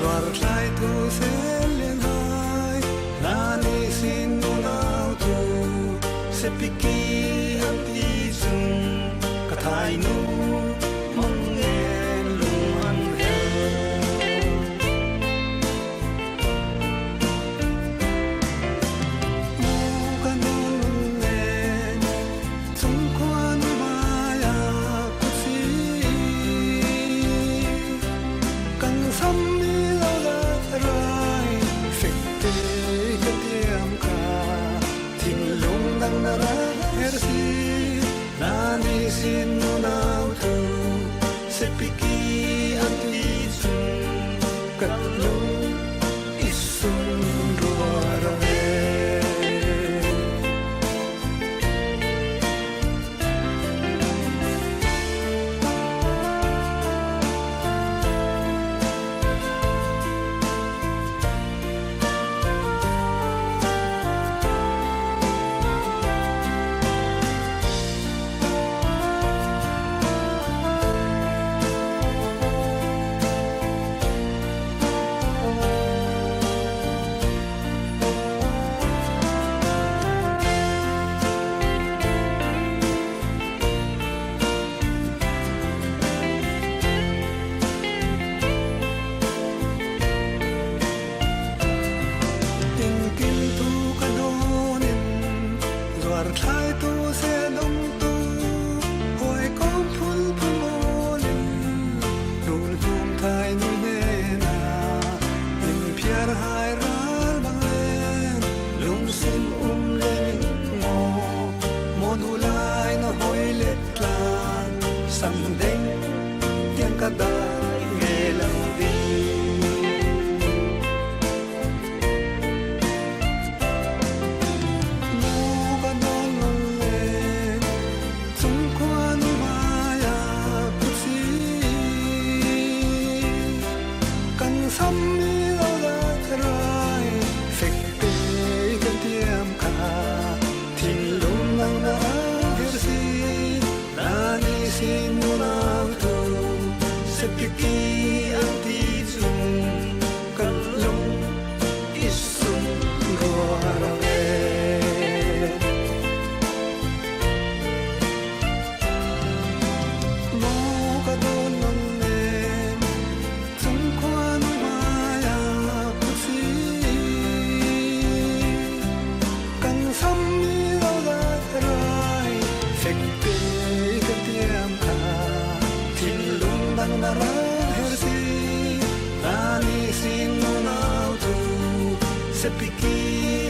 Rồi lại thu sẽ lên hai là ni xin nu nào thu sẽ piki hấp đi dung cả thái nu mong nghe lung ăn xin nu nào thu sẽ piki ăn đi chung cất lung ít sung rồi ra về thái tu sẽ đông tu hồi có phun phun mô linh đun phun thái nu nê na in piar hai ra bang lên lung xin lên ngô môn u lai nó hồi lệ lan sẵn đinh tiếng ca đai nghe lòng đi thăm mi lâu đã thay phết bê cái tiêm cả thìn lung nang na her si na ni xin nu nào thu sẽ piki ăn ti chung cất lung ít sung goa ra về mô ca đôn nang lên chung quan na ra her si na ni sin nu nào thu sẽ piki